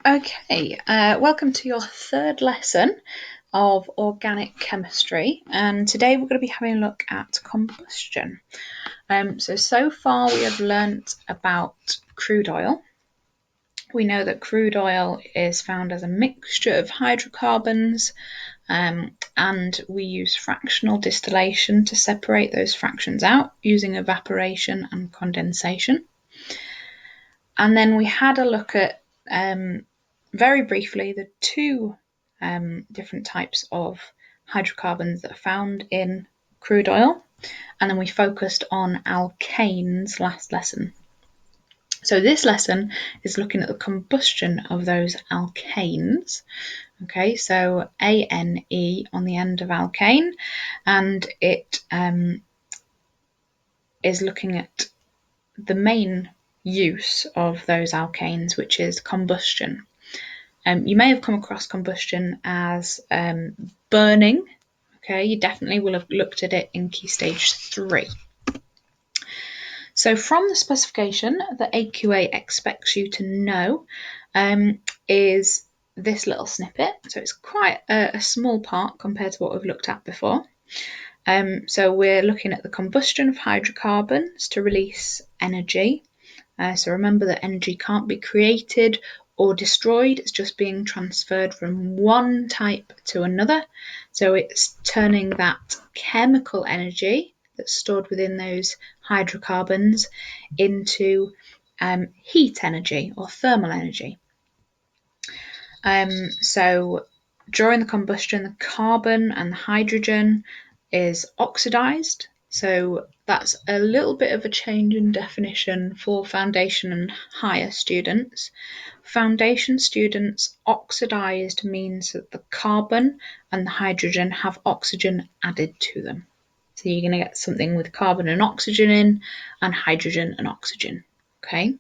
Okay, welcome to your third lesson of organic chemistry, and today we're going to be having a look at combustion. So far we have learnt about crude oil. We know that crude oil is found as a mixture of hydrocarbons, and we use fractional distillation to separate those fractions out using evaporation and condensation. And then we had a look at very briefly the two different types of hydrocarbons that are found in crude oil, and then we focused on alkanes last lesson. So this lesson is looking at the combustion of those alkanes. Okay, so ANE on the end of alkane, and it is looking at the main use of those alkanes, which is combustion. You may have come across combustion as burning. Okay, you definitely will have looked at it in Key Stage 3. So from the specification that AQA expects you to know is this little snippet. So it's quite a small part compared to what we've looked at before. So we're looking at the combustion of hydrocarbons to release energy. So remember that energy can't be created or destroyed, it's just being transferred from one type to another. So it's turning that chemical energy that's stored within those hydrocarbons into heat energy or thermal energy. So during the combustion, the carbon and the hydrogen is oxidized. So that's a little bit of a change in definition for foundation and higher students. Foundation students, oxidized means that the carbon and the hydrogen have oxygen added to them. So you're going to get something with carbon and oxygen in, and hydrogen and oxygen. Okay.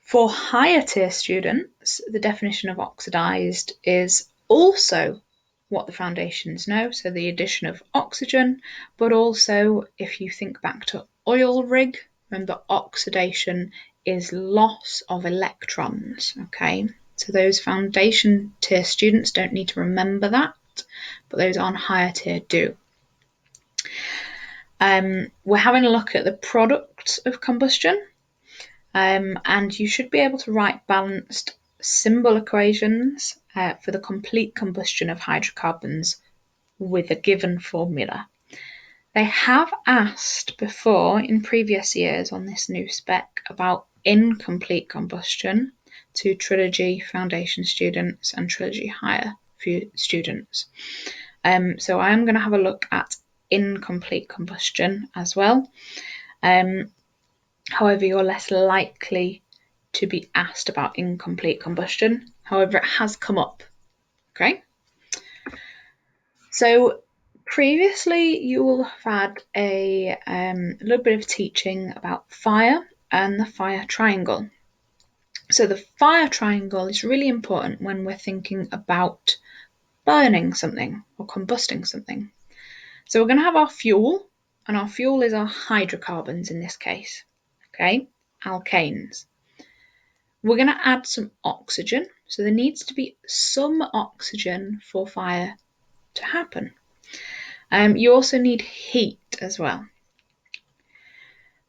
For higher tier students, the definition of oxidized is also what the foundations know, so the addition of oxygen, but also if you think back to oil rig, remember oxidation is loss of electrons, okay? So those foundation tier students don't need to remember that, but those on higher tier do. We're having a look at the products of combustion, and you should be able to write balanced symbol equations for the complete combustion of hydrocarbons with a given formula. They have asked before in previous years on this new spec about incomplete combustion to Trilogy Foundation students and Trilogy Higher students. So I'm going to have a look at incomplete combustion as well. However, you're less likely to be asked about incomplete combustion. However, it has come up. Okay. So previously, you will have had a little bit of teaching about fire and the fire triangle. So the fire triangle is really important when we're thinking about burning something or combusting something. So we're going to have our fuel, and our fuel is our hydrocarbons in this case. Okay, alkanes. We're going to add some oxygen, so there needs to be some oxygen for fire to happen. You also need heat as well.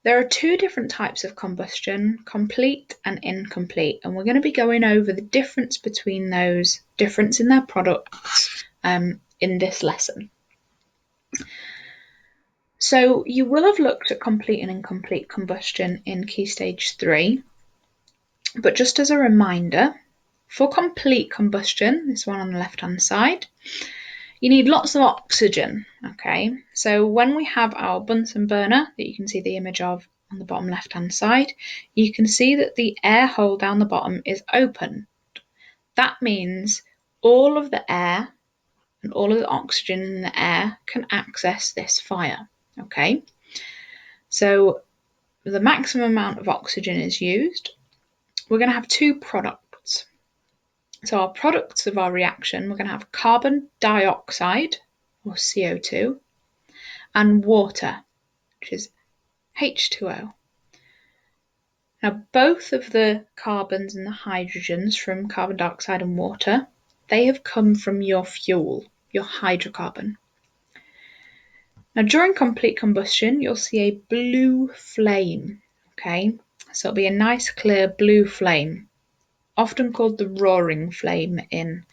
There are two different types of combustion, complete and incomplete, and we're going to be going over the difference between those, difference in their products in this lesson. So you will have looked at complete and incomplete combustion in Key Stage 3, but just as a reminder, for complete combustion, this one on the left-hand side, you need lots of oxygen, okay? So when we have our Bunsen burner that you can see the image of on the bottom left-hand side, you can see that the air hole down the bottom is open. That means all of the air and all of the oxygen in the air can access this fire, okay? So the maximum amount of oxygen is used. We're going to have two products. So our products of our reaction, we're going to have carbon dioxide, or CO2, and water, which is H2O. Now, both of the carbons and the hydrogens from carbon dioxide and water, they have come from your fuel, your hydrocarbon. Now, during complete combustion, you'll see a blue flame, okay? So it'll be a nice clear blue flame, often called the roaring flame in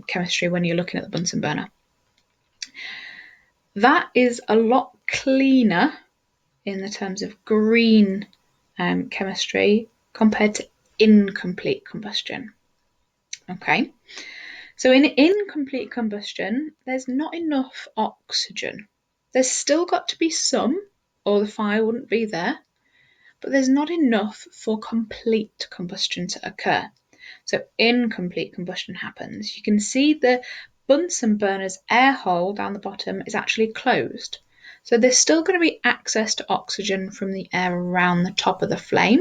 chemistry when you're looking at the Bunsen burner. That is a lot cleaner in the terms of green chemistry compared to incomplete combustion. Okay, so in incomplete combustion, there's not enough oxygen. There's still got to be some, or the fire wouldn't be there, but there's not enough for complete combustion to occur. So incomplete combustion happens. You can see the Bunsen burner's air hole down the bottom is actually closed. So there's still going to be access to oxygen from the air around the top of the flame,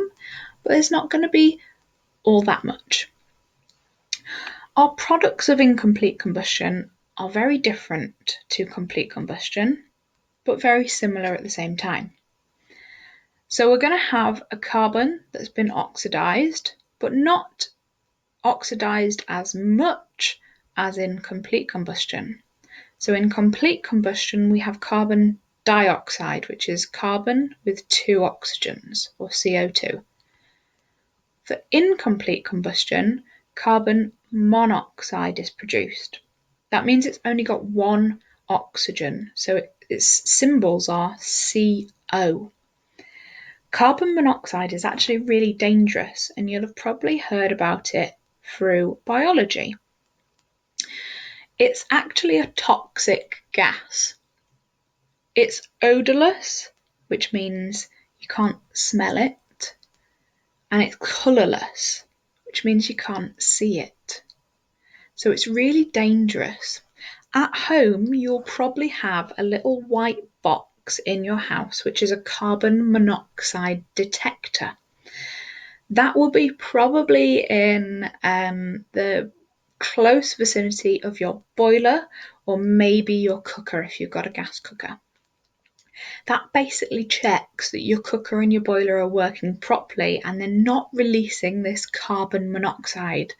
but there's not going to be all that much. Our products of incomplete combustion are very different to complete combustion, but very similar at the same time. So we're going to have a carbon that's been oxidized, but not oxidized as much as in complete combustion. So in complete combustion, we have carbon dioxide, which is carbon with 2 oxygens, or CO2. For incomplete combustion, carbon monoxide is produced. That means it's only got 1 oxygen, so its symbols are CO. Carbon monoxide is actually really dangerous, and you'll have probably heard about it through biology. It's actually a toxic gas. It's odorless, which means you can't smell it, and it's colourless, which means you can't see it. So it's really dangerous. At home, you'll probably have a little white box in your house, which is a carbon monoxide detector. That will be probably in the close vicinity of your boiler, or maybe your cooker if you've got a gas cooker. That basically checks that your cooker and your boiler are working properly and they're not releasing this carbon monoxide,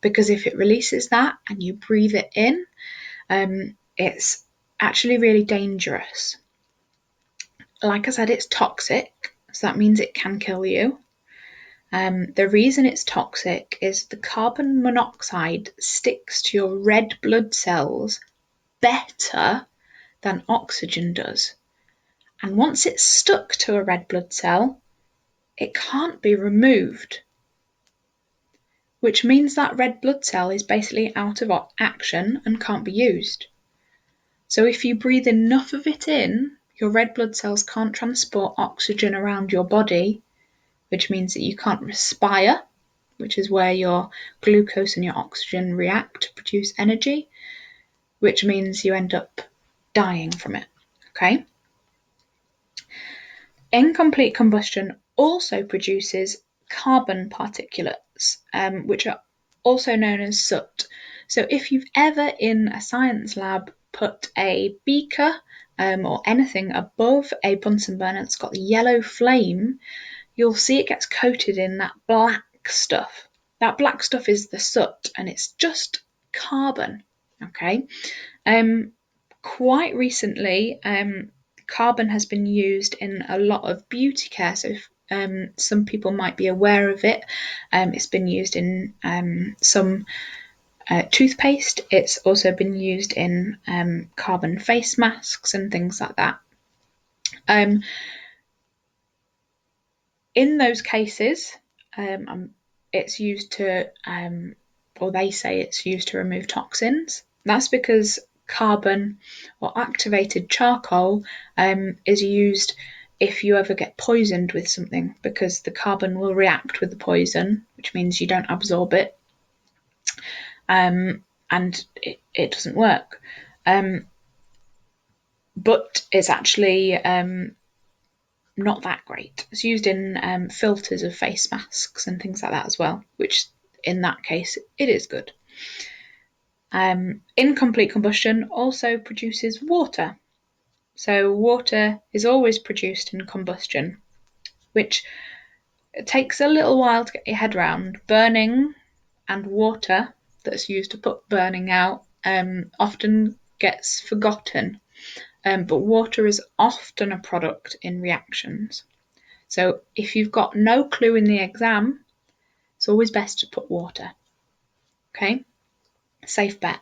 because if it releases that and you breathe it in, it's actually really dangerous. Like I said, it's toxic, so that means it can kill you. The reason it's toxic is the carbon monoxide sticks to your red blood cells better than oxygen does. And once it's stuck to a red blood cell, it can't be removed, which means that red blood cell is basically out of action and can't be used. So if you breathe enough of it in, your red blood cells can't transport oxygen around your body, which means that you can't respire, which is where your glucose and your oxygen react to produce energy, which means you end up dying from it. Okay? Incomplete combustion also produces carbon particulates, which are also known as soot. So if you've ever in a science lab put a beaker or anything above a Bunsen burner that's got the yellow flame, you'll see it gets coated in that black stuff. That black stuff is the soot, and it's just carbon. Okay. Quite recently, carbon has been used in a lot of beauty care. So some people might be aware of it. It's been used in some toothpaste. It's also been used in carbon face masks and things like that. In those cases, it's used to, or they say it's used to remove toxins. That's because carbon or activated charcoal is used if you ever get poisoned with something, because the carbon will react with the poison, which means you don't absorb it, and it doesn't work. But it's actually not that great. It's used in filters of face masks and things like that as well, which in that case it is good. Incomplete combustion also produces water. So water is always produced in combustion, which it takes a little while to get your head around. Burning and water that's used to put burning out often gets forgotten, but water is often a product in reactions. So if you've got no clue in the exam, it's always best to put water. Okay, safe bet.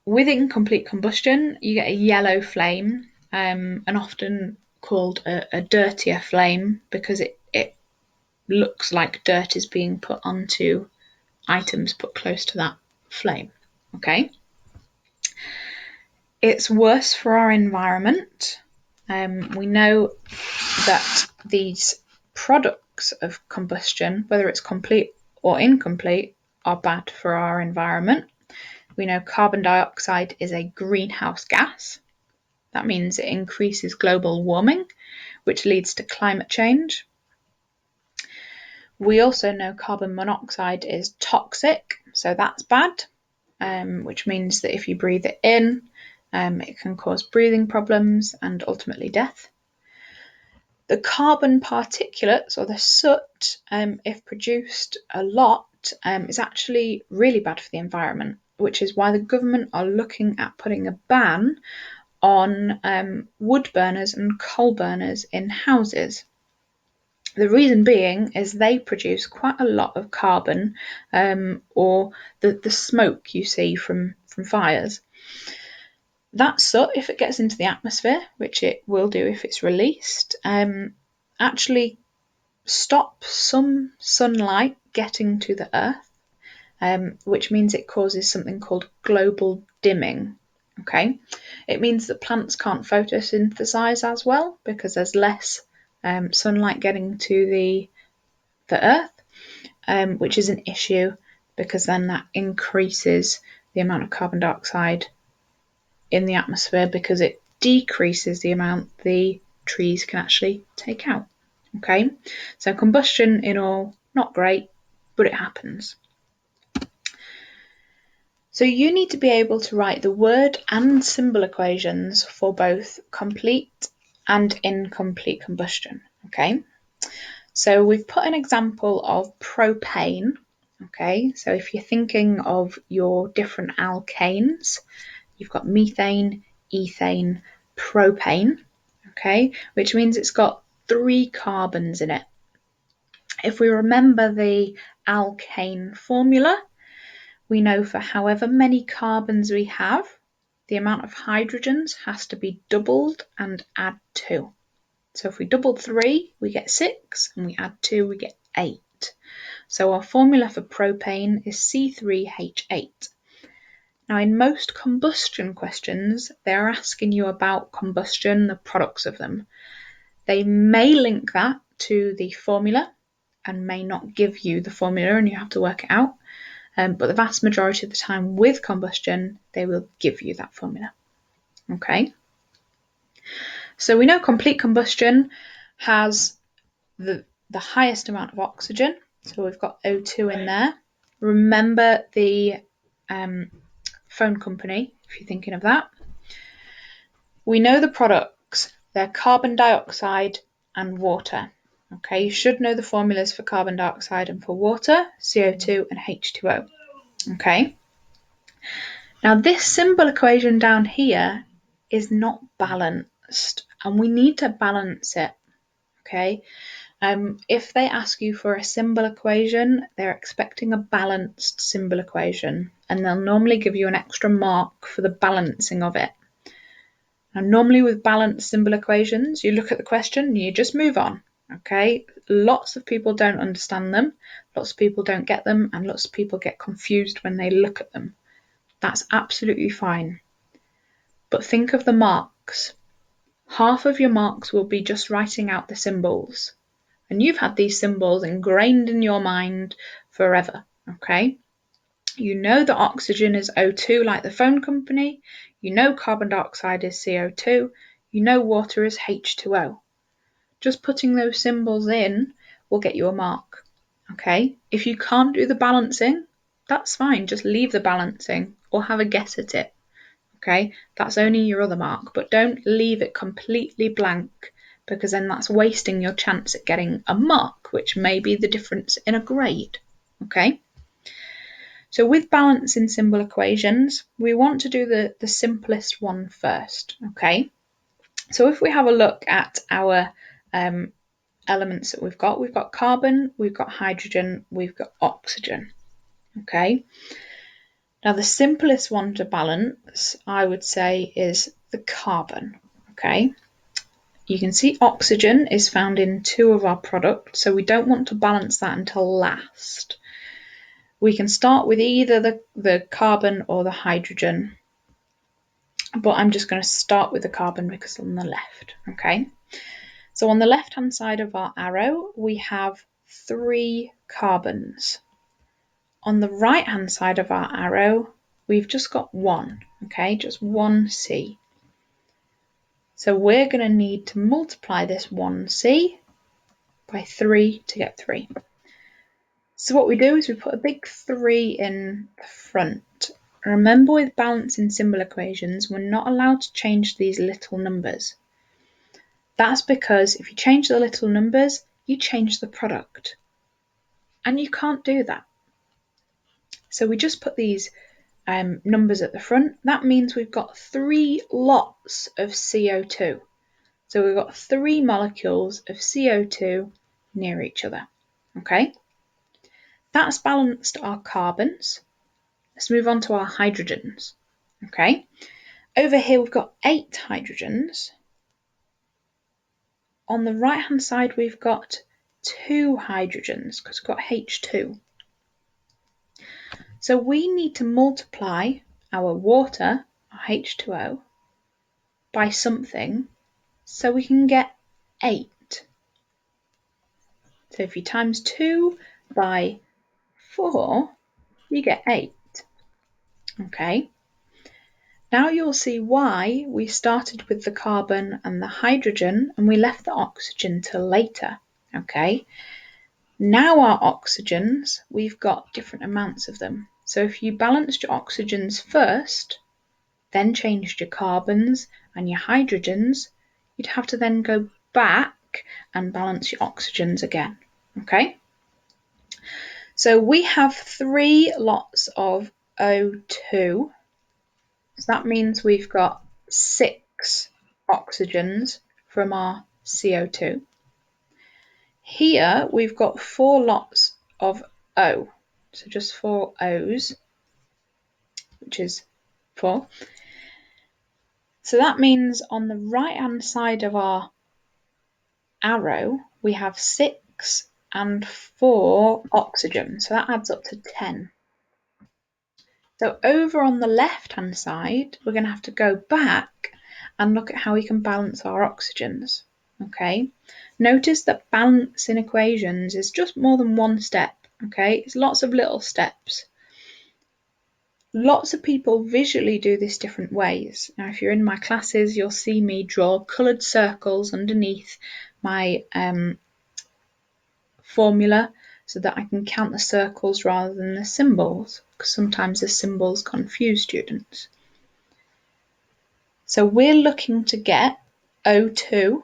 With incomplete combustion, you get a yellow flame, and often called a dirtier flame because it looks like dirt is being put onto items put close to that flame. Okay, it's worse for our environment. We know that these products of combustion, whether it's complete or incomplete, are bad for our environment. We know carbon dioxide is a greenhouse gas. That means it increases global warming, which leads to climate change. We also know carbon monoxide is toxic, so that's bad, which means that if you breathe it in, it can cause breathing problems and ultimately death. The carbon particulates, or the soot, if produced a lot, is actually really bad for the environment, which is why the government are looking at putting a ban on wood burners and coal burners in houses. The reason being is they produce quite a lot of carbon, or the smoke you see from fires. That soot, if it gets into the atmosphere, which it will do if it's released, actually stops some sunlight getting to the earth, which means it causes something called global dimming. Okay, it means that plants can't photosynthesize as well because there's less sunlight getting to the earth, which is an issue because then that increases the amount of carbon dioxide in the atmosphere because it decreases the amount the trees can actually take out. Okay, so combustion in all, not great, but it happens. So you need to be able to write the word and symbol equations for both complete and incomplete combustion. Okay, so we've put an example of propane. Okay, so if you're thinking of your different alkanes, you've got methane, ethane, propane, okay, which means it's got 3 carbons in it. If we remember the alkane formula, we know for however many carbons we have, the amount of hydrogens has to be doubled and add 2. So if we double 3, we get 6, and we add 2, we get 8. So our formula for propane is C3H8. Now, in most combustion questions, they're asking you about combustion, the products of them. They may link that to the formula and may not give you the formula and you have to work it out. But the vast majority of the time with combustion, they will give you that formula. Okay. So we know complete combustion has the highest amount of oxygen. So we've got O2 in there. Remember the phone company, if you're thinking of that. We know the products. They're carbon dioxide and water. Okay, you should know the formulas for carbon dioxide and for water, CO2 and H2O. Okay. Now this symbol equation down here is not balanced and we need to balance it. Okay. If they ask you for a symbol equation, they're expecting a balanced symbol equation and they'll normally give you an extra mark for the balancing of it. Now, normally with balanced symbol equations, you look at the question and you just move on. Okay, lots of people don't understand them, lots of people don't get them, and lots of people get confused when they look at them. That's absolutely fine. But think of the marks. Half of your marks will be just writing out the symbols. And you've had these symbols ingrained in your mind forever, okay? You know that oxygen is O2 like the phone company. You know carbon dioxide is CO2. You know water is H2O. Just putting those symbols in will get you a mark, okay? If you can't do the balancing, that's fine. Just leave the balancing or have a guess at it, okay? That's only your other mark, but don't leave it completely blank because then that's wasting your chance at getting a mark, which may be the difference in a grade. Okay? So with balancing symbol equations, we want to do the simplest one first. Okay? So if we have a look at our elements that we've got carbon, we've got hydrogen, we've got oxygen. Okay? Now the simplest one to balance, I would say, is the carbon. Okay? You can see oxygen is found in 2 of our products, so we don't want to balance that until last. We can start with either the carbon or the hydrogen, but I'm just going to start with the carbon because it's on the left. Okay? So on the left-hand side of our arrow, we have 3 carbons. On the right-hand side of our arrow, we've just got 1, okay, just 1C. So we're going to need to multiply this 1C by 3 to get 3. So what we do is we put a big 3 in the front. Remember, with balancing symbol equations, we're not allowed to change these little numbers. That's because if you change the little numbers, you change the product. And you can't do that. So we just put these numbers at the front. That means we've got 3 lots of CO2. So we've got 3 molecules of CO2 near each other. Okay? That's balanced our carbons. Let's move on to our hydrogens. Okay? Over here we've got 8 hydrogens. On the right hand side we've got 2 hydrogens because we've got H2. So we need to multiply our water, our H2O, by something so we can get 8. So if you times 2 by 4, you get 8. Okay. Now you'll see why we started with the carbon and the hydrogen and we left the oxygen till later. Okay. Now our oxygens, we've got different amounts of them. So if you balanced your oxygens first, then changed your carbons and your hydrogens, you'd have to then go back and balance your oxygens again. Okay? So we have 3 lots of O2. So that means we've got 6 oxygens from our CO2. Here we've got 4 lots of O. So just 4 O's, which is 4. So that means on the right-hand side of our arrow, we have 6 and 4 oxygen. So that adds up to 10. So over on the left-hand side, we're going to have to go back and look at how we can balance our oxygens. Okay. Notice that balancing equations is just more than one step. Okay. It's lots of little steps. Lots of people visually do this different ways. Now, if you're in my classes, you'll see me draw coloured circles underneath my formula so that I can count the circles rather than the symbols, because sometimes the symbols confuse students. So we're looking to get O2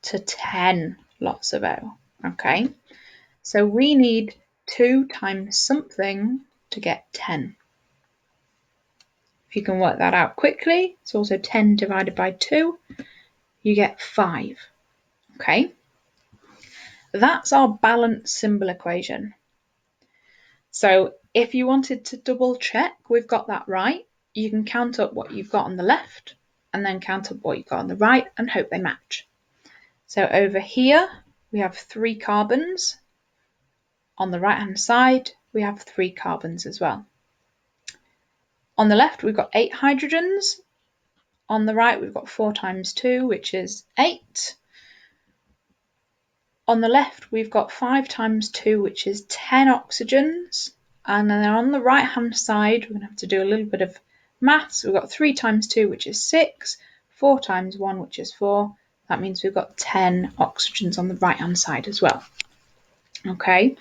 to 10 lots of O, okay? So we need 2 times something to get 10. If you can work that out quickly, it's also 10 divided by 2, you get 5, okay? That's our balance symbol equation. So if you wanted to double check we've got that right, you can count up what you've got on the left and then count up what you've got on the right and hope they match. So over here we have 3 carbons. On the right hand side we have 3 carbons as well. On the left we've got 8 hydrogens. On the right we've got 4 times 2, which is 8. On the left we've got 5 times 2, which is 10 oxygens. And then on the right hand side we're going to have to do a little bit of maths. We've got 3 times 2, which is 6, 4 times 1, which is 4. That means we've got 10 oxygens on the right hand side as well. Okay.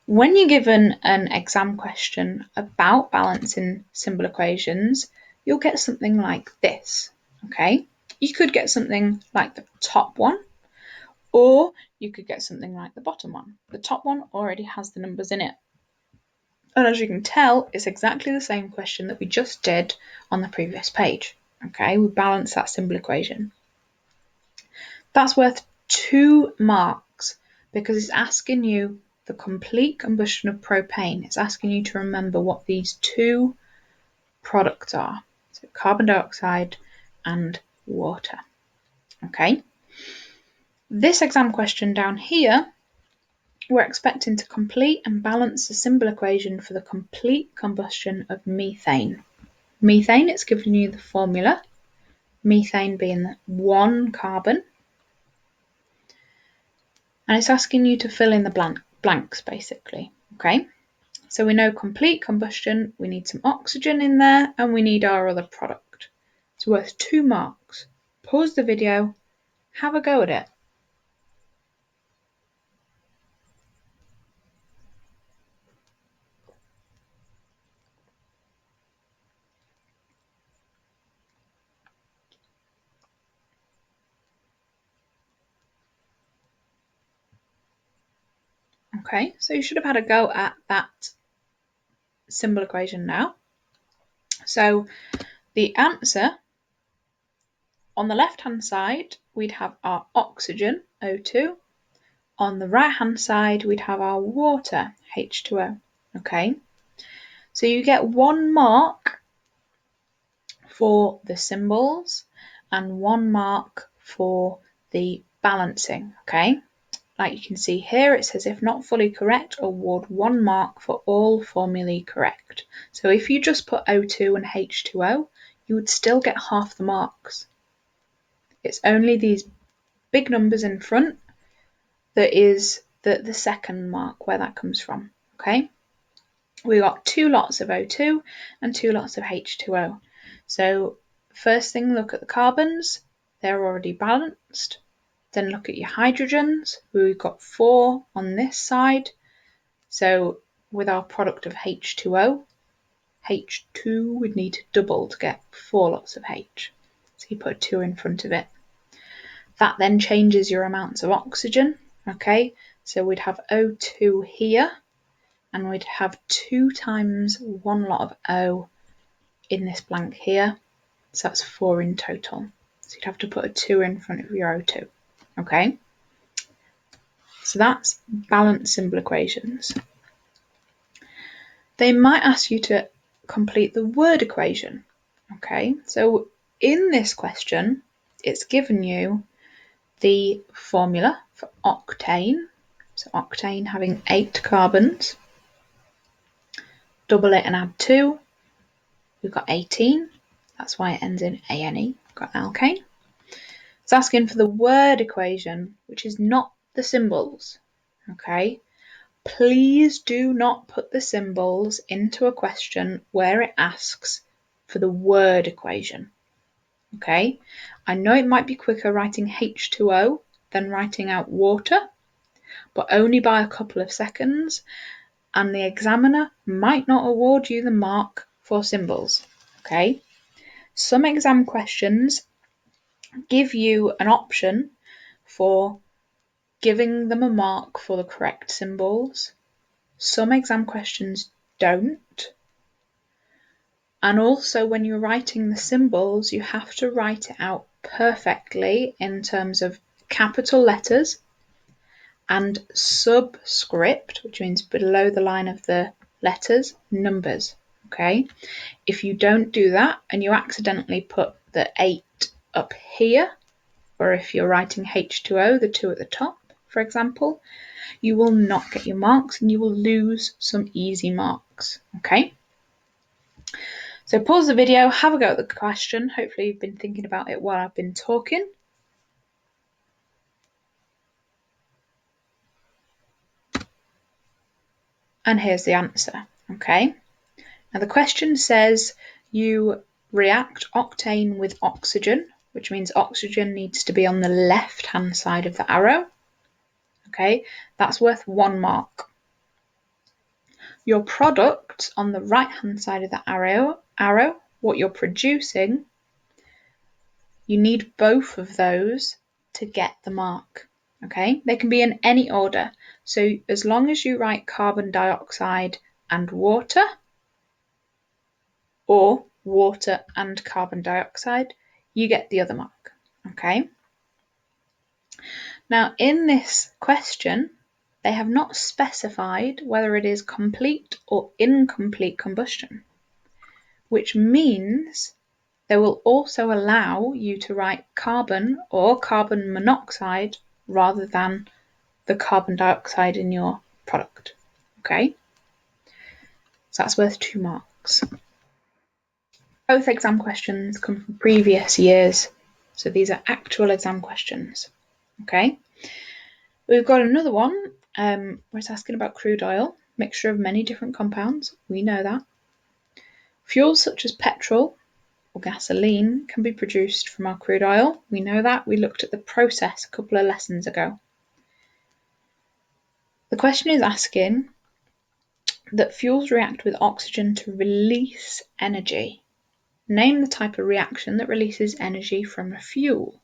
When you're given an exam question about balancing symbol equations, you'll get something like this. Okay. You could get something like the top one, or you could get something like the bottom one. The top one already has the numbers in it. And as you can tell, it's exactly the same question that we just did on the previous page. Okay, we balance that symbol equation. That's worth 2 marks because it's asking you the complete combustion of propane. It's asking you to remember what these 2 products are. So carbon dioxide and water. Okay. This exam question down here, we're expecting to complete and balance the symbol equation for the complete combustion of methane. Methane, it's given you the formula, methane being 1 carbon, and it's asking you to fill in the blanks basically, okay? So we know complete combustion, we need some oxygen in there, and we need our other product. It's worth 2 marks. Pause the video, have a go at it. Okay, so you should have had a go at that symbol equation now. So the answer, on the left-hand side, we'd have our oxygen, O2. On the right-hand side, we'd have our water, H2O. Okay, so you get 1 mark for the symbols and 1 mark for the balancing. Okay, like you can see here, it says if not fully correct, award 1 mark for all formulae correct. So if you just put O2 and H2O, you would still get half the marks. It's only these big numbers in front that is the second mark where that comes from. Okay, we got 2 lots of O2 and 2 lots of H2O. So first thing, look at the carbons, they're already balanced. Then look at your hydrogens, we've got 4 on this side. So with our product of H2O, H2 would need to double to get 4 lots of H. So you put 2 in front of it. That then changes your amounts of oxygen. Okay, so we'd have O2 here, and we'd have 2 times 1 lot of O in this blank here. So that's 4 in total. So you'd have to put a 2 in front of your O2. Okay, so that's balanced symbol equations. They might ask you to complete the word equation. Okay, so in this question, it's given you the formula for octane. So octane having 8 carbons. Double it and add 2. We've got 18. That's why it ends in ane. We've got alkane. It's asking for the word equation, which is not the symbols. Okay, please do not put the symbols into a question where it asks for the word equation. Okay, I know it might be quicker writing H2O than writing out water, but only by a couple of seconds, and the examiner might not award you the mark for symbols. Okay, some exam questions give you an option for giving them a mark for the correct symbols. Some exam questions don't. And also when you're writing the symbols, you have to write it out perfectly in terms of capital letters and subscript, which means below the line of the letters, numbers. Okay, if you don't do that and you accidentally put the 8 up here, or if you're writing H2O, the 2 at the top, for example, you will not get your marks and you will lose some easy marks. Okay, so pause the video, have a go at the question. Hopefully you've been thinking about it while I've been talking. And here's the answer. Okay, now the question says you react octane with oxygen, which means oxygen needs to be on the left hand side of the arrow. Okay, that's worth 1 mark. Your product on the right hand side of the arrow, what you're producing, You need both of those to get the mark. Okay, they can be in any order. So as long as you write carbon dioxide and water, or water and carbon dioxide, you get the other mark. Okay. Now in this question, they have not specified whether it is complete or incomplete combustion, which means they will also allow you to write carbon or carbon monoxide rather than the carbon dioxide in your product. Okay, so that's worth 2 marks. Both exam questions come from previous years, so these are actual exam questions. Okay, we've got another one where it's asking about crude oil, mixture of many different compounds. We know that. Fuels such as petrol or gasoline can be produced from our crude oil. We know that. We looked at the process a couple of lessons ago. The question is asking that fuels react with oxygen to release energy. Name the type of reaction that releases energy from a fuel.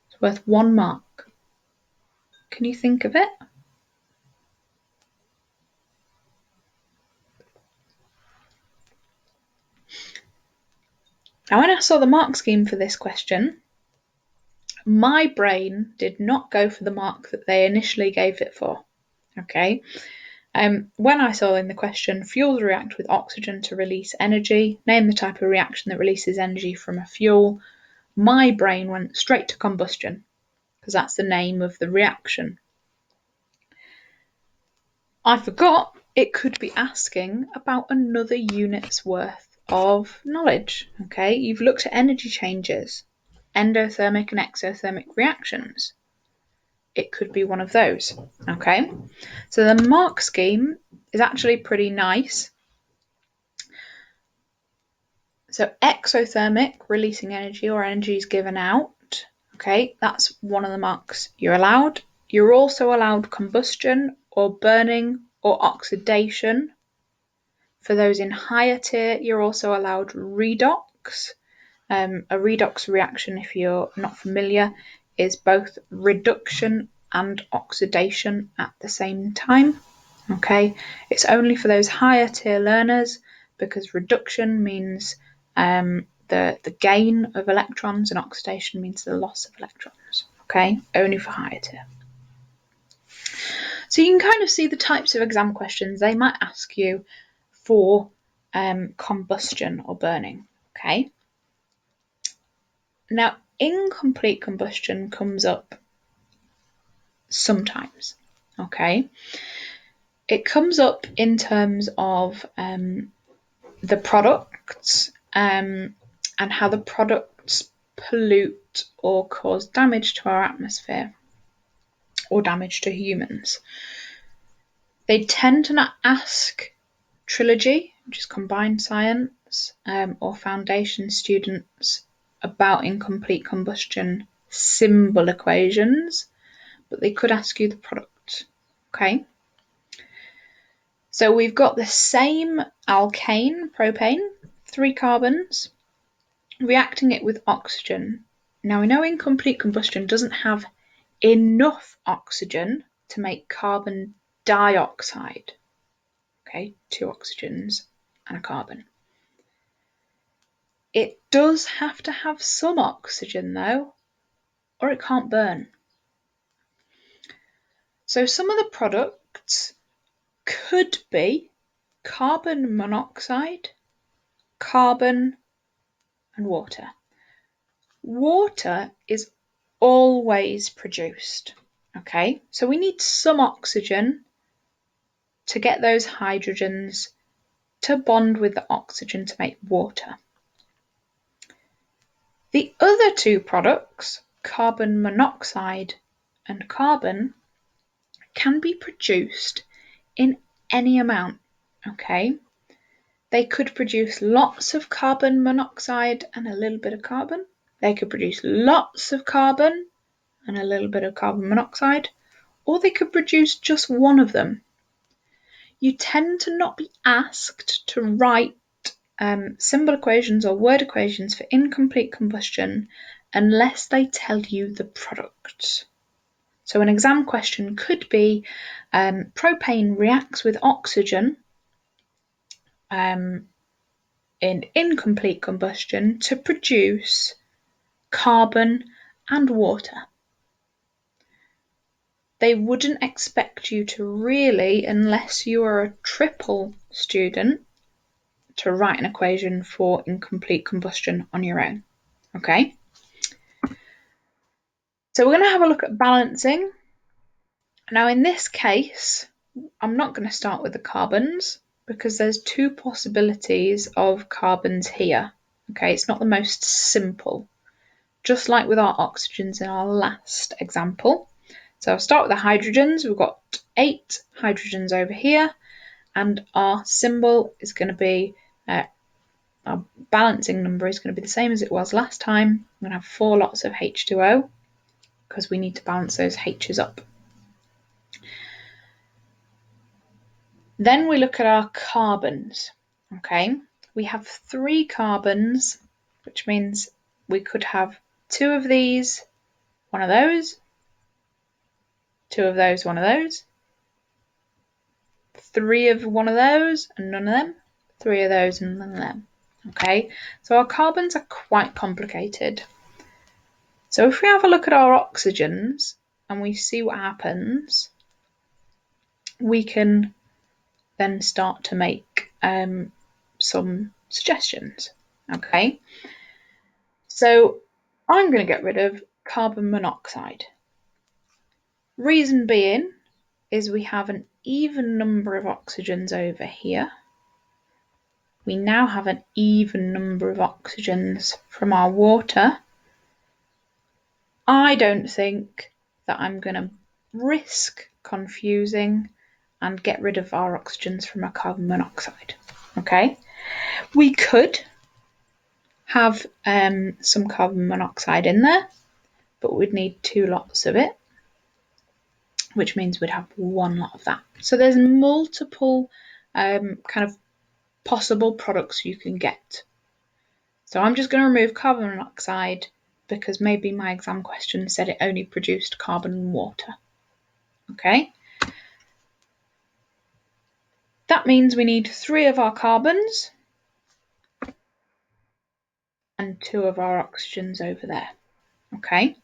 It's worth 1 mark. Can you think of it? Now, when I saw the mark scheme for this question, my brain did not go for the mark that they initially gave it for. Okay. When I saw in the question, fuels react with oxygen to release energy, name the type of reaction that releases energy from a fuel, my brain went straight to combustion, because that's the name of the reaction. I forgot it could be asking about another unit's worth of knowledge. Okay, you've looked at energy changes, endothermic and exothermic reactions. It could be one of those. Okay, so the mark scheme is actually pretty nice. So exothermic, releasing energy or energy is given out. Okay, that's one of the marks you're allowed. You're also allowed combustion or burning or oxidation. For those in higher tier, you're also allowed redox. A redox reaction, if you're not familiar, is both reduction and oxidation at the same time. Okay, it's only for those higher tier learners because reduction means the gain of electrons and oxidation means the loss of electrons. Okay, only for higher tier. So you can kind of see the types of exam questions they might ask you for combustion or burning. Okay. Now, incomplete combustion comes up sometimes. Okay. It comes up in terms of the products and how the products pollute or cause damage to our atmosphere or damage to humans. They tend to not ask trilogy, which is combined science, or foundation students about incomplete combustion symbol equations, but they could ask you the product. Okay. So we've got the same alkane, propane, 3 carbons, reacting it with oxygen. Now we know incomplete combustion doesn't have enough oxygen to make carbon dioxide. Okay, 2 oxygens and a carbon. It does have to have some oxygen though, or it can't burn. So some of the products could be carbon monoxide, carbon, and water. Water is always produced. Okay, so we need some oxygen to get those hydrogens to bond with the oxygen to make water. The other 2 products, carbon monoxide and carbon, can be produced in any amount. Okay, they could produce lots of carbon monoxide and a little bit of carbon. They could produce lots of carbon and a little bit of carbon monoxide, or they could produce just one of them. You tend to not be asked to write symbol equations or word equations for incomplete combustion unless they tell you the product. So an exam question could be propane reacts with oxygen in incomplete combustion to produce carbon and water. They wouldn't expect you to really, unless you are a triple student, to write an equation for incomplete combustion on your own. Okay? So we're going to have a look at balancing. Now in this case, I'm not going to start with the carbons because there's two possibilities of carbons here. Okay, it's not the most simple. Just like with our oxygens in our last example. So I'll start with the hydrogens. We've got 8 hydrogens over here, and our symbol is going to be, our balancing number is going to be the same as it was last time. I'm going to have 4 lots of H2O because we need to balance those H's up. Then we look at our carbons. Okay, we have 3 carbons, which means we could have 2 of these, 1 of those, 2 of those, 1 of those, 3 of 1 of those and none of them, 3 of those and none of them. Okay, so our carbons are quite complicated. So if we have a look at our oxygens and we see what happens, we can then start to make some suggestions. Okay, so I'm going to get rid of carbon monoxide. Reason being is we have an even number of oxygens over here. We now have an even number of oxygens from our water. I don't think that I'm going to risk confusing and get rid of our oxygens from our carbon monoxide. Okay, we could have some carbon monoxide in there, but we'd need 2 lots of it, which means we'd have 1 lot of that. So there's multiple kind of possible products you can get. So I'm just going to remove carbon monoxide because maybe my exam question said it only produced carbon and water. Okay. That means we need 3 of our carbons and 2 of our oxygens over there. Okay.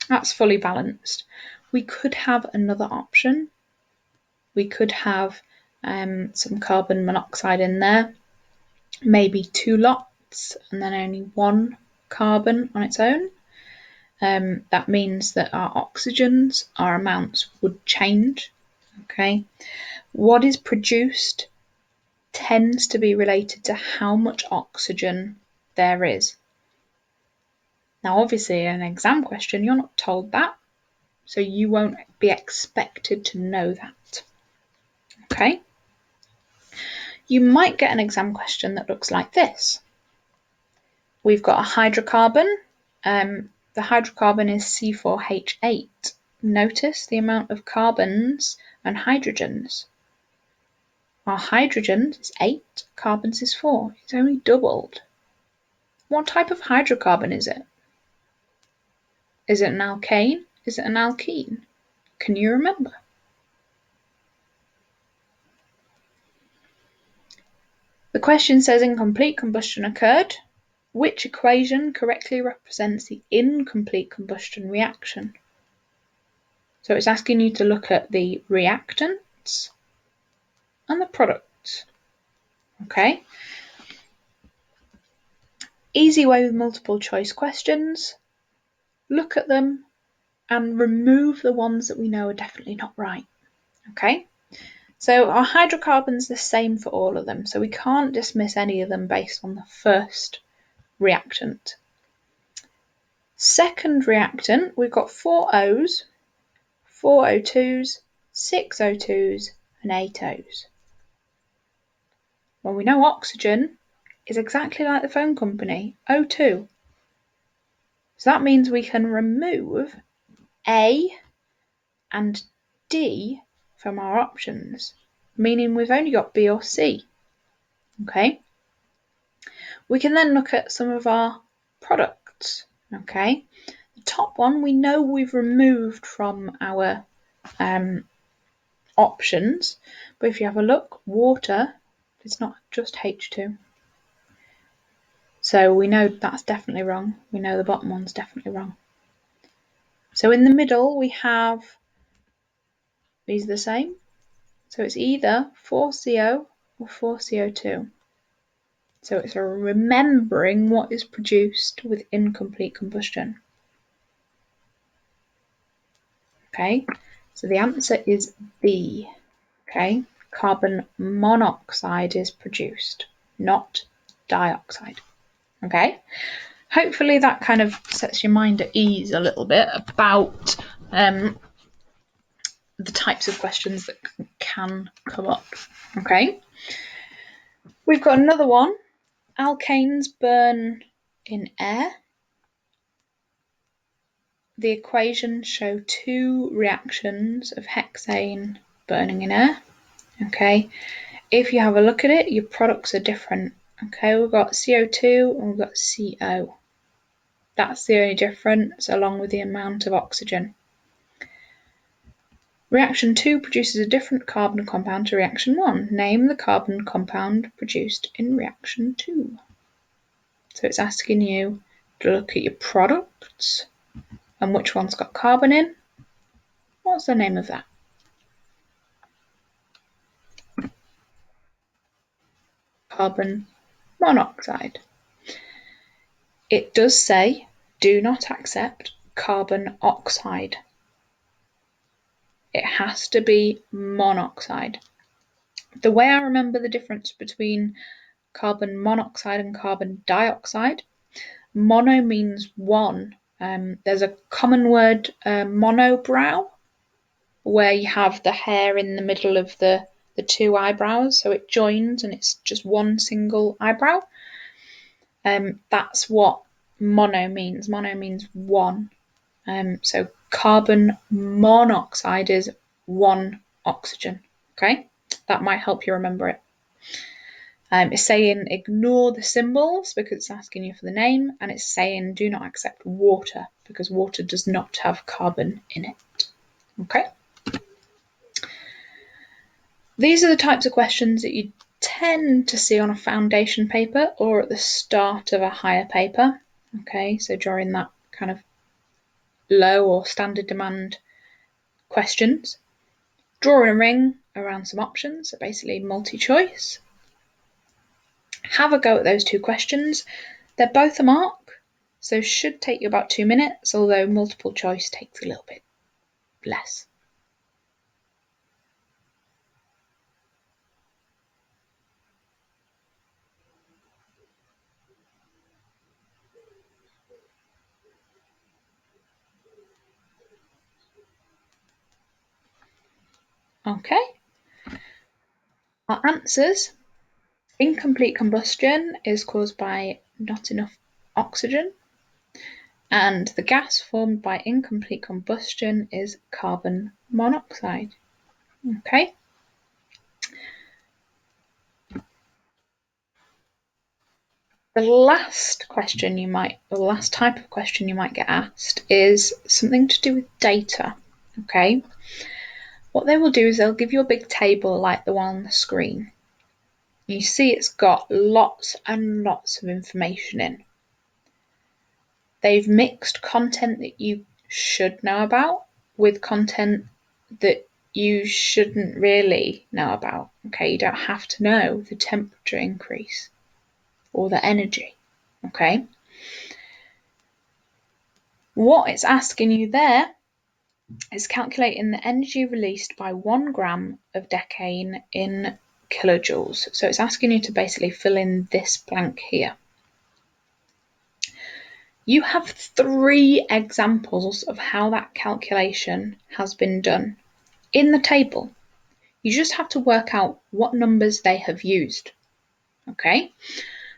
That's fully balanced. We could have another option. We could have some carbon monoxide in there, maybe 2 lots and then only 1 carbon on its own. That means that our oxygens, our amounts would change. Okay, what is produced tends to be related to how much oxygen there is. Now, obviously, in an exam question, you're not told that, so you won't be expected to know that. Okay, you might get an exam question that looks like this. We've got a hydrocarbon. The hydrocarbon is C4H8. Notice the amount of carbons and hydrogens. Our hydrogens is 8, carbons is 4. It's only doubled. What type of hydrocarbon is it? Is it an alkane? Is it an alkene? Can you remember? The question says incomplete combustion occurred. Which equation correctly represents the incomplete combustion reaction? So it's asking you to look at the reactants and the products. Okay. Easy way with multiple choice questions. Look at them and remove the ones that we know are definitely not right. Okay. So our hydrocarbons are the same for all of them. So we can't dismiss any of them based on the first reactant. Second reactant, we've got 4 O's, 4 O2s, 6 O2s and 8 O's. Well, we know oxygen is exactly like the phone company, O2. So that means we can remove A and D from our options, meaning we've only got B or C. Okay. We can then look at some of our products. Okay, the top one we know we've removed from our options, but if you have a look, water, it's not just H2. So we know that's definitely wrong. We know the bottom one's definitely wrong. So in the middle we have these are the same. So it's either 4CO or 4CO2. So it's remembering what is produced with incomplete combustion. Okay, so the answer is B. Okay, carbon monoxide is produced, not dioxide. Okay, hopefully that kind of sets your mind at ease a little bit about the types of questions that can come up. Okay, we've got another one. Alkanes burn in air. The equations show two reactions of hexane burning in air. Okay, if you have a look at it, your products are different. Okay, we've got CO2 and we've got CO. That's the only difference, along with the amount of oxygen. Reaction 2 produces a different carbon compound to reaction 1. Name the carbon compound produced in reaction 2. So it's asking you to look at your products and which one's got carbon in. What's the name of that? Carbon monoxide. It does say, do not accept carbon oxide. It has to be monoxide. The way I remember the difference between carbon monoxide and carbon dioxide, mono means one. There's a common word, monobrow, where you have the hair in the middle of the two eyebrows, so it joins and it's just one single eyebrow. That's what mono means. Mono means one. So carbon monoxide is one oxygen. Okay, that might help you remember it. It's saying ignore the symbols because it's asking you for the name, and it's saying do not accept water because water does not have carbon in it. Okay. These are the types of questions that you tend to see on a foundation paper or at the start of a higher paper. Okay, so during that kind of low or standard demand questions. Draw a ring around some options, so basically multi-choice. Have a go at those two questions. They're both a mark, so should take you about 2 minutes, although multiple choice takes a little bit less. Okay. Our answers. Incomplete combustion is caused by not enough oxygen, and the gas formed by incomplete combustion is carbon monoxide. Okay. The last type of question you might get asked is something to do with data. Okay. What they will do is they'll give you a big table like the one on the screen. You see it's got lots and lots of information in. They've mixed content that you should know about with content that you shouldn't really know about. Okay, you don't have to know the temperature increase or the energy. Okay. What it's asking you there is calculating the energy released by 1 gram of decane in kilojoules. So it's asking you to basically fill in this blank here. You have 3 examples of how that calculation has been done in the table. You just have to work out what numbers they have used. Okay,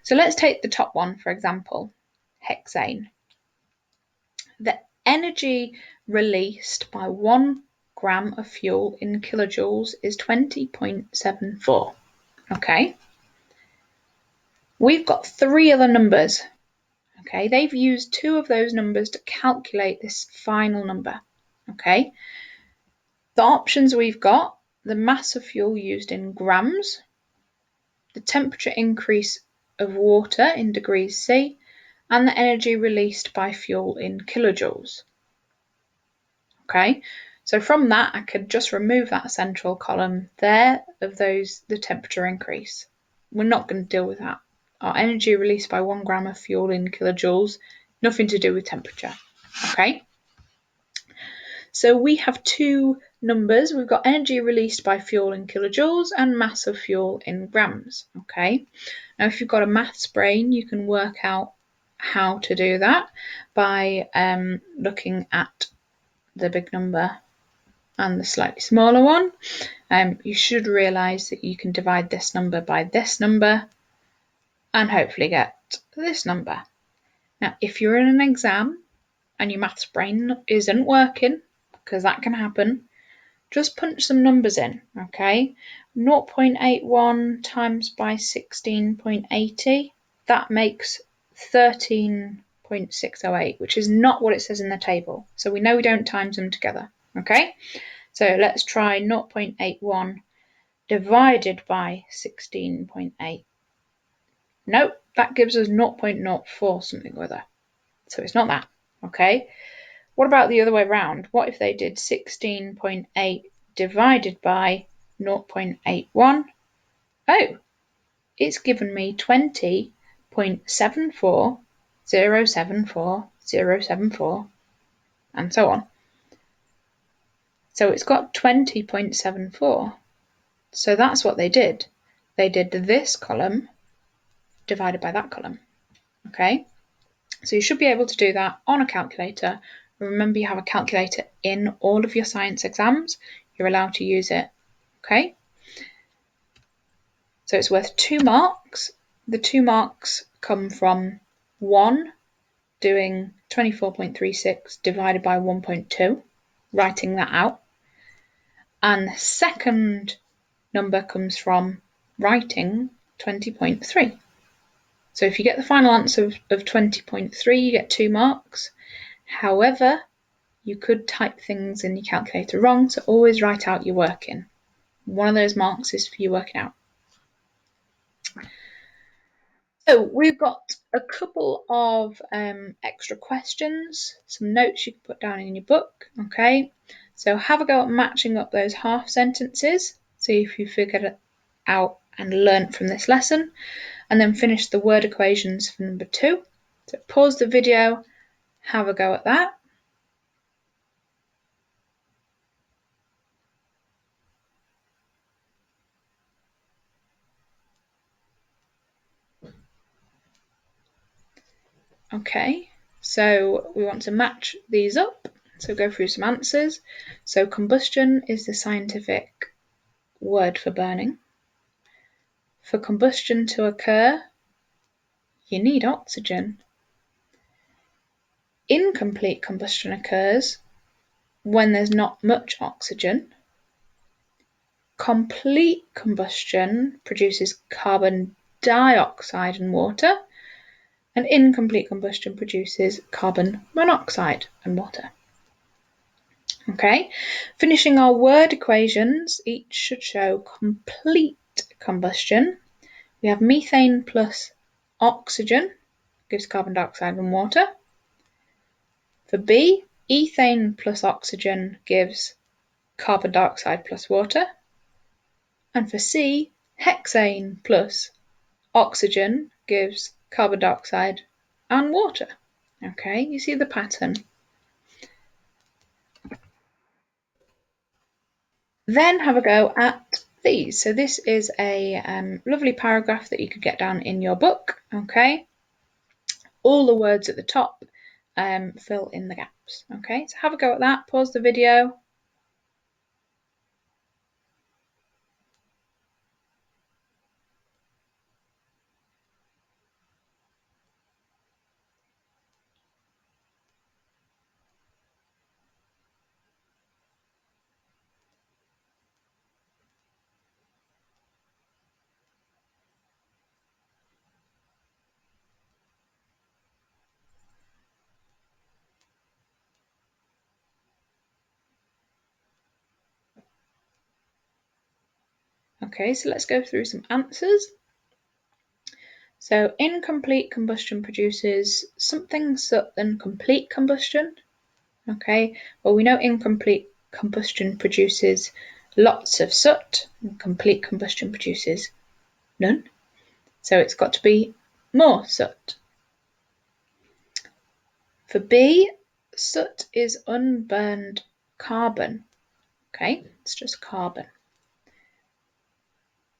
so let's take the top one, for example, hexane. The energy released by 1 gram of fuel in kilojoules is 20.74. Okay, we've got 3 other numbers. Okay, they've used 2 of those numbers to calculate this final number. Okay, the options we've got: the mass of fuel used in grams, the temperature increase of water in degrees C, and the energy released by fuel in kilojoules. Okay, so from that I could just remove that central column there of those, the temperature increase. We're not going to deal with that. Our energy released by 1 gram of fuel in kilojoules, nothing to do with temperature. Okay, so we have 2 numbers. We've got energy released by fuel in kilojoules and mass of fuel in grams. Okay, now if you've got a maths brain, you can work out how to do that by looking at the big number and the slightly smaller one. You should realise that you can divide this number by this number and hopefully get this number. Now, if you're in an exam and your maths brain isn't working, because that can happen, just punch some numbers in, okay? 0.81 times by 16.80, that makes 13.608, which is not what it says in the table. So we know we don't times them together, okay? So let's try 0.81 divided by 16.8. Nope, that gives us 0.04 something or other. So it's not that, okay? What about the other way around? What if they did 16.8 divided by 0.81? Oh, it's given me 20.74074, and so on. So it's got 20.74. So that's what they did. They did this column divided by that column. Okay, so you should be able to do that on a calculator. Remember, you have a calculator in all of your science exams. You're allowed to use it. Okay, so it's worth 2 marks. The 2 marks come from 1 doing 24.36 divided by 1.2, writing that out, and the second number comes from writing 20.3. So if you get the final answer of 20.3, you get 2 marks. However, you could type things in your calculator wrong, so always write out your working. One of those marks is for you working out. So we've got a couple of extra questions, some notes you can put down in your book, okay? So have a go at matching up those half sentences, see if you figured it out and learnt from this lesson, and then finish the word equations for number 2. So pause the video, have a go at that. Okay, so we want to match these up, so go through some answers. So combustion is the scientific word for burning. For combustion to occur, you need oxygen. Incomplete combustion occurs when there's not much oxygen. Complete combustion produces carbon dioxide and water, and incomplete combustion produces carbon monoxide and water. Okay, finishing our word equations, each should show complete combustion. We have methane plus oxygen gives carbon dioxide and water. For B, ethane plus oxygen gives carbon dioxide plus water. And for C, hexane plus oxygen gives carbon dioxide and water. Okay, you see the pattern. Then have a go at these. So this is a lovely paragraph that you could get down in your book. Okay, all the words at the top, fill in the gaps. Okay, so have a go at that. Pause the video. Okay, so let's go through some answers. So incomplete combustion produces something soot than complete combustion. Okay, well we know incomplete combustion produces lots of soot and complete combustion produces none. So it's got to be more soot. For B, soot is unburned carbon. Okay, it's just carbon.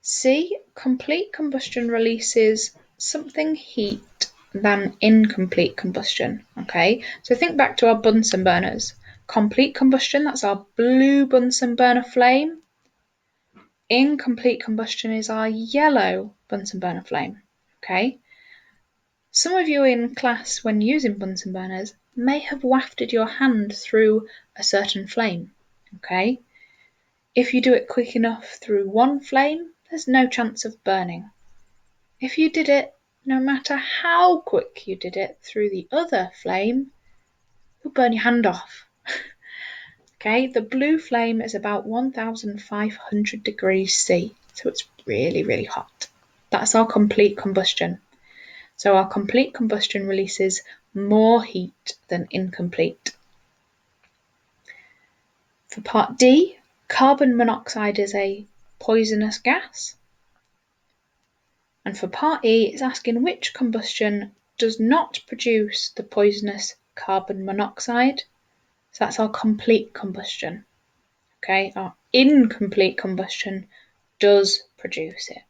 C, complete combustion releases something heat than incomplete combustion. Okay, so think back to our Bunsen burners. Complete combustion, that's our blue Bunsen burner flame. Incomplete combustion is our yellow Bunsen burner flame. Okay, some of you in class, when using Bunsen burners, may have wafted your hand through a certain flame. Okay, if you do it quick enough through one flame, there's no chance of burning. If you did it, no matter how quick you did it, through the other flame, you'll burn your hand off. Okay, the blue flame is about 1500 degrees C, so it's really, really hot. That's our complete combustion. So our complete combustion releases more heat than incomplete. For part D, carbon monoxide is a poisonous gas. And for part E, it's asking which combustion does not produce the poisonous carbon monoxide. So that's our complete combustion. Okay, our incomplete combustion does produce it.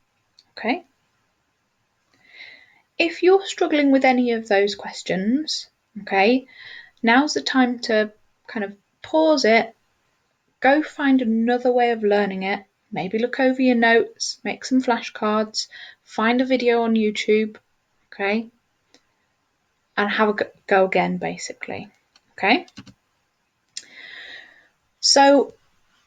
Okay. If you're struggling with any of those questions, okay, now's the time to kind of pause it, go find another way of learning it, maybe look over your notes, make some flashcards, find a video on YouTube, okay, and have a go again, basically, okay? So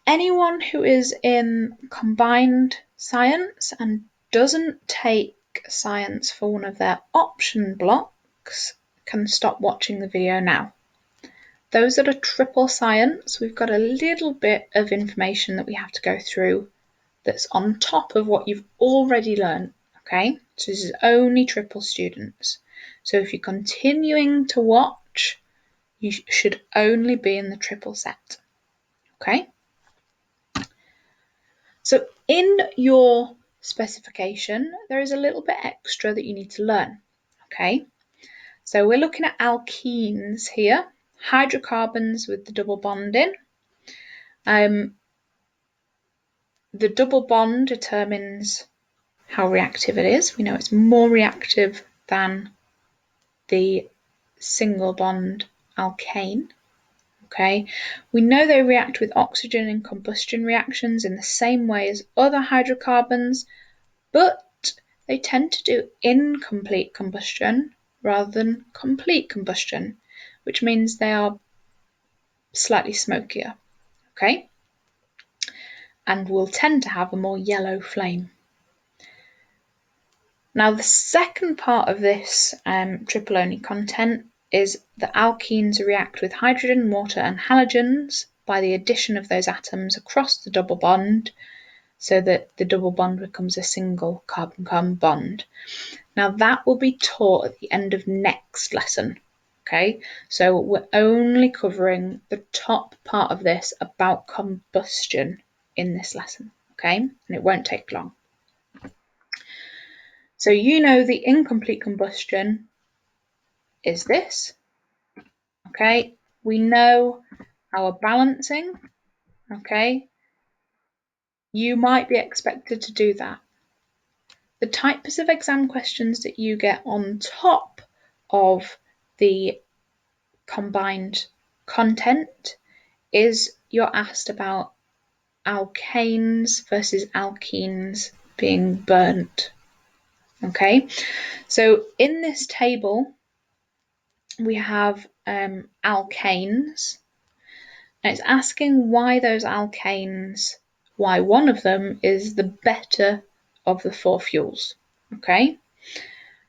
anyone who is in combined science and doesn't take science for one of their option blocks can stop watching the video now. Those that are triple science, we've got a little bit of information that we have to go through that's on top of what you've already learned, okay? So this is only triple students. So if you're continuing to watch, you should only be in the triple set, okay? So in your specification, there is a little bit extra that you need to learn, okay? So we're looking at alkenes here, hydrocarbons with the double bond in. The double bond determines how reactive it is. We know it's more reactive than the single bond alkane. Okay, we know they react with oxygen in combustion reactions in the same way as other hydrocarbons, but they tend to do incomplete combustion rather than complete combustion, which means they are slightly smokier, okay, and will tend to have a more yellow flame. Now the second part of this triple only content is that alkenes react with hydrogen, water and halogens by the addition of those atoms across the double bond so that the double bond becomes a single carbon-carbon bond. Now that will be taught at the end of next lesson. Okay, so we're only covering the top part of this about combustion in this lesson, okay, and it won't take long. So you know the incomplete combustion is this, okay? We know our balancing, okay? You might be expected to do that. The types of exam questions that you get on top of the combined content is you're asked about alkanes versus alkenes being burnt, okay? So in this table, we have alkanes, and it's asking why those alkanes, why one of them is the better of the four fuels, okay?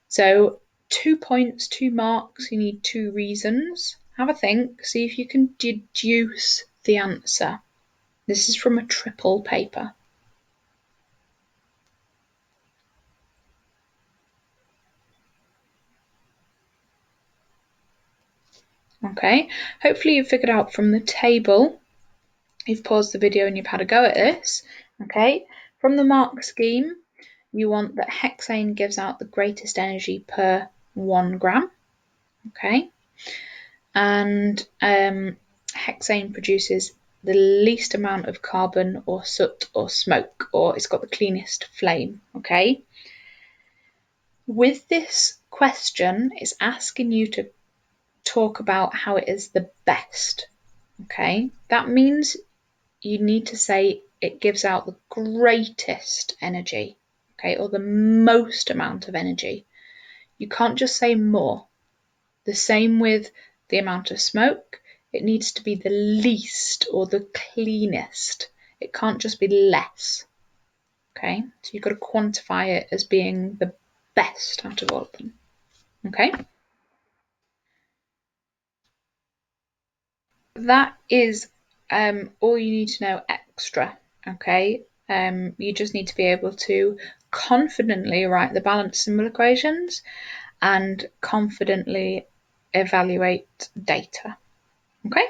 So 2 points, 2 marks, you need 2 reasons. Have a think, see if you can deduce the answer. This is from a triple paper. Okay, hopefully you've figured out from the table, you've paused the video and you've had a go at this. Okay, from the mark scheme, you want that hexane gives out the greatest energy per 1 gram. Okay, and hexane produces the least amount of carbon or soot or smoke, or it's got the cleanest flame. Okay, with this question, it's asking you to talk about how it is the best. Okay, that means you need to say it gives out the greatest energy, okay, or the most amount of energy. You can't just say more. The same with the amount of smoke. It needs to be the least or the cleanest. It can't just be less. Okay, so you've got to quantify it as being the best out of all of them. Okay. That is all you need to know extra, okay? You just need to be able to confidently write the balanced symbol equations and confidently evaluate data, okay?